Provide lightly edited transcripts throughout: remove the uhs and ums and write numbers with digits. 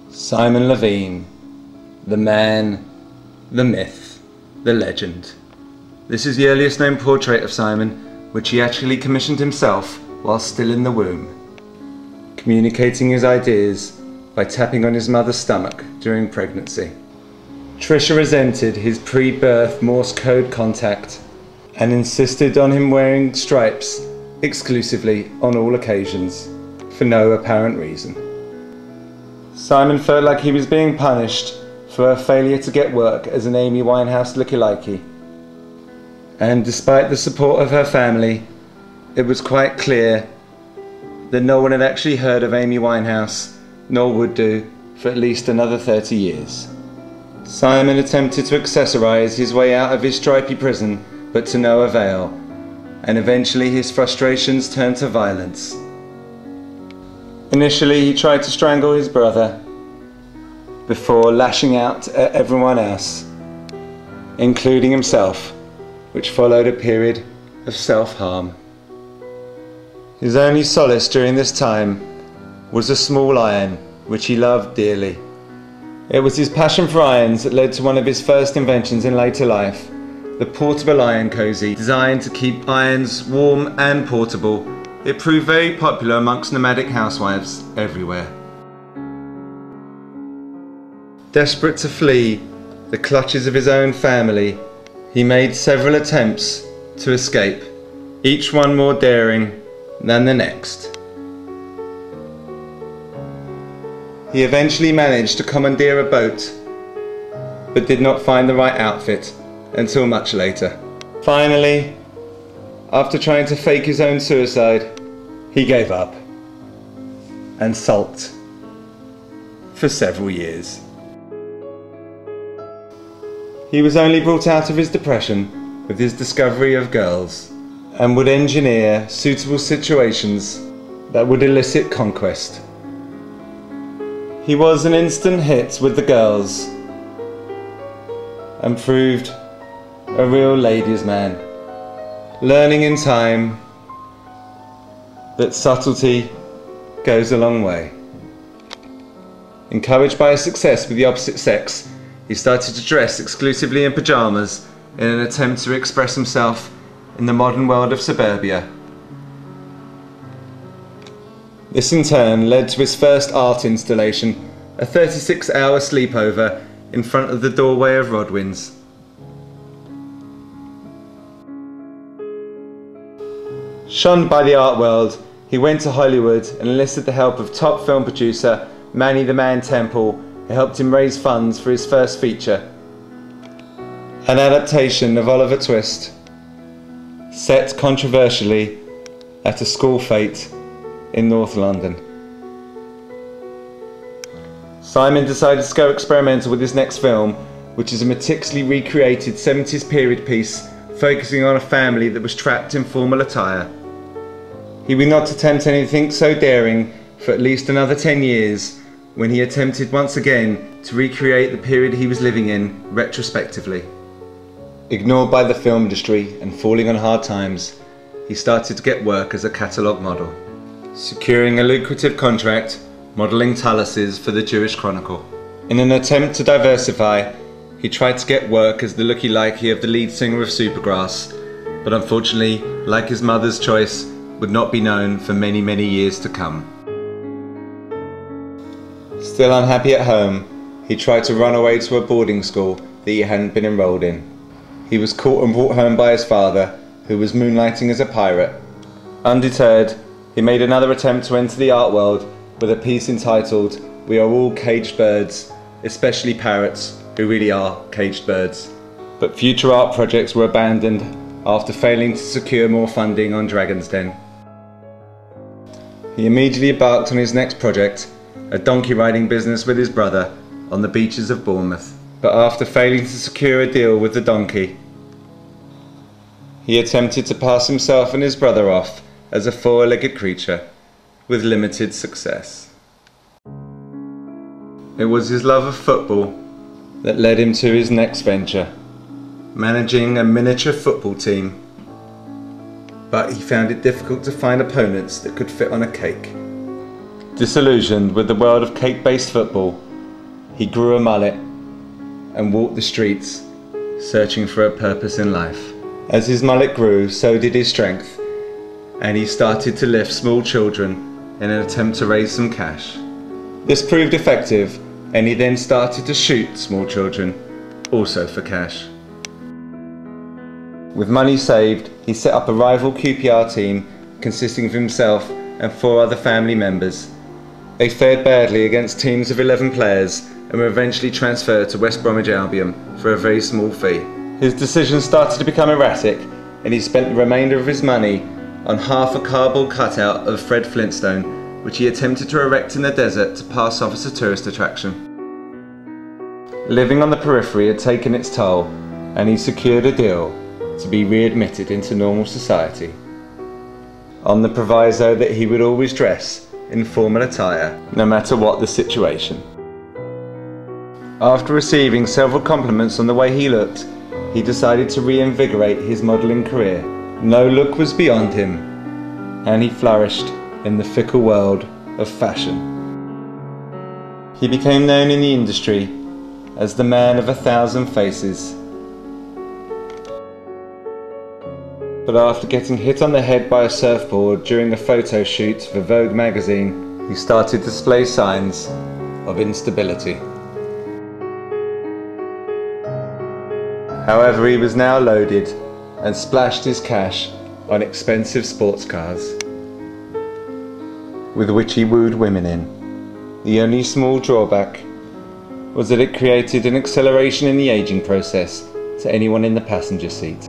Simon Levine, the man, the myth, the legend. This is the earliest known portrait of Simon, which he actually commissioned himself while still in the womb, communicating his ideas by tapping on his mother's stomach during pregnancy. Trisha resented his pre-birth Morse code contact and insisted on him wearing stripes exclusively on all occasions, for no apparent reason. Simon felt like he was being punished for a failure to get work as an Amy Winehouse lookalike. And despite the support of her family, it was quite clear that no one had actually heard of Amy Winehouse, nor would do, for at least another 30 years. Simon attempted to accessorize his way out of his stripy prison, but to no avail, and eventually his frustrations turned to violence. Initially, he tried to strangle his brother, before lashing out at everyone else, including himself, which followed a period of self-harm. His only solace during this time was a small iron, which he loved dearly. It was his passion for irons that led to one of his first inventions in later life, the portable iron cozy. Designed to keep irons warm and portable, it proved very popular amongst nomadic housewives everywhere. Desperate to flee the clutches of his own family, he made several attempts to escape, each one more daring than the next. He eventually managed to commandeer a boat, but did not find the right outfit until much later. Finally, after trying to fake his own suicide, he gave up and sulked for several years. He was only brought out of his depression with his discovery of girls, and would engineer suitable situations that would elicit conquest. He was an instant hit with the girls and proved a real ladies' man, learning in time that subtlety goes a long way. Encouraged by his success with the opposite sex, he started to dress exclusively in pyjamas in an attempt to express himself in the modern world of suburbia. This in turn led to his first art installation, a 36-hour sleepover in front of the doorway of Rodwin's. Shunned by the art world, he went to Hollywood and enlisted the help of top film producer Manny the Man Temple, who helped him raise funds for his first feature, an adaptation of Oliver Twist, set controversially at a school fete in North London. Simon decided to go experimental with his next film, which is a meticulously recreated 70s period piece focusing on a family that was trapped in formal attire. He would not attempt anything so daring for at least another 10 years, when he attempted once again to recreate the period he was living in retrospectively. Ignored by the film industry and falling on hard times, he started to get work as a catalogue model, securing a lucrative contract modelling taluses for the Jewish Chronicle. In an attempt to diversify, he tried to get work as the looky-likey of the lead singer of Supergrass, but unfortunately, like his mother's choice, would not be known for many, many years to come. Still unhappy at home, he tried to run away to a boarding school that he hadn't been enrolled in. He was caught and brought home by his father, who was moonlighting as a pirate. Undeterred, he made another attempt to enter the art world with a piece entitled "We Are All Caged Birds, Especially Parrots, Who Really Are Caged Birds." But future art projects were abandoned after failing to secure more funding on Dragon's Den. He immediately embarked on his next project, a donkey riding business with his brother on the beaches of Bournemouth. But after failing to secure a deal with the donkey, he attempted to pass himself and his brother off as a four-legged creature, with limited success. It was his love of football that led him to his next venture, managing a miniature football team. But he found it difficult to find opponents that could fit on a cake. Disillusioned with the world of cake-based football, he grew a mullet and walked the streets, searching for a purpose in life. As his mullet grew, so did his strength, and he started to lift small children in an attempt to raise some cash. This proved effective, and he then started to shoot small children, also for cash. With money saved, he set up a rival QPR team consisting of himself and 4 other family members. They fared badly against teams of 11 players and were eventually transferred to West Bromwich Albion for a very small fee. His decisions started to become erratic, and he spent the remainder of his money on half a cardboard cutout of Fred Flintstone, which he attempted to erect in the desert to pass off as a tourist attraction. Living on the periphery had taken its toll, and he secured a deal to be readmitted into normal society, on the proviso that he would always dress in formal attire, no matter what the situation. After receiving several compliments on the way he looked, he decided to reinvigorate his modelling career. No look was beyond him, and he flourished in the fickle world of fashion. He became known in the industry as the man of 1,000 faces. But after getting hit on the head by a surfboard during a photo shoot for Vogue magazine, he started to display signs of instability. However, he was now loaded and splashed his cash on expensive sports cars, with which he wooed women in. The only small drawback was that it created an acceleration in the aging process to anyone in the passenger seat.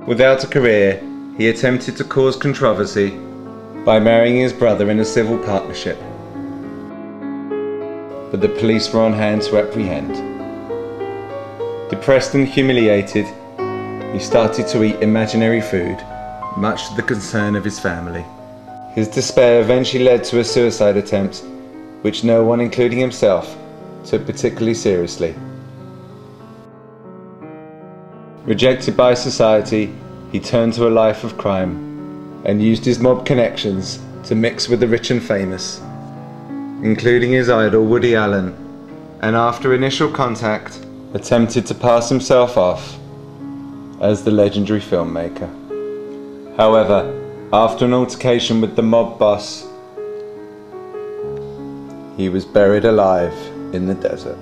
Without a career, he attempted to cause controversy by marrying his brother in a civil partnership, but the police were on hand to apprehend. Depressed and humiliated, he started to eat imaginary food, much to the concern of his family. His despair eventually led to a suicide attempt, which no one, including himself, took particularly seriously. Rejected by society, he turned to a life of crime and used his mob connections to mix with the rich and famous, including his idol Woody Allen, and after initial contact, attempted to pass himself off as the legendary filmmaker. However, after an altercation with the mob boss, he was buried alive in the desert.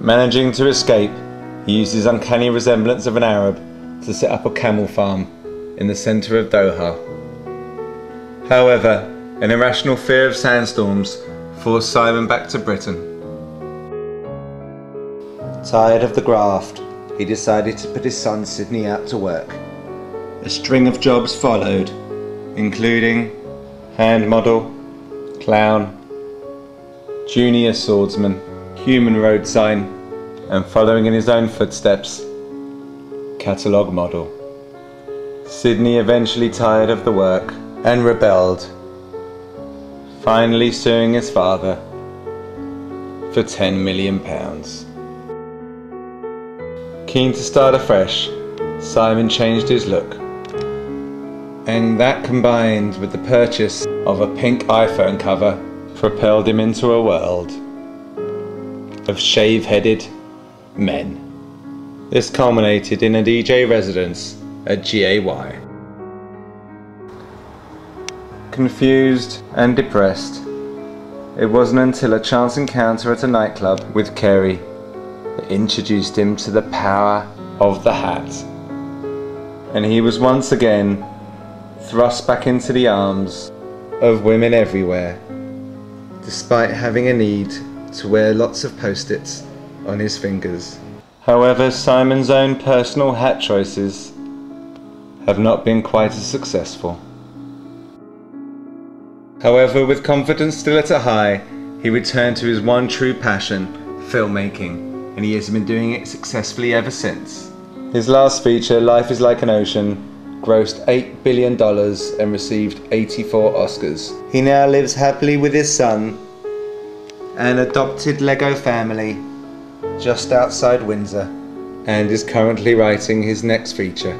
Managing to escape, he used his uncanny resemblance of an Arab to set up a camel farm in the centre of Doha. However, an irrational fear of sandstorms forced Simon back to Britain. Tired of the graft, he decided to put his son Sydney out to work. A string of jobs followed, including hand model, clown, junior swordsman, human road sign, and following in his own footsteps, catalogue model. Sydney eventually tired of the work and rebelled, finally suing his father for £10 million. Keen to start afresh, Simon changed his look, and that combined with the purchase of a pink iPhone cover propelled him into a world of shave-headed men. This culminated in a DJ residence at GAY. Confused and depressed, it wasn't until a chance encounter at a nightclub with Kerry that introduced him to the power of the hat, and he was once again thrust back into the arms of women everywhere, despite having a need to wear lots of post-its on his fingers. However, Simon's own personal hat choices have not been quite as successful. However, with confidence still at a high, he returned to his one true passion, filmmaking, and he has been doing it successfully ever since. His last feature, Life is Like an Ocean, grossed $8 billion and received 84 Oscars. He now lives happily with his son, an adopted Lego family, just outside Windsor, and is currently writing his next feature.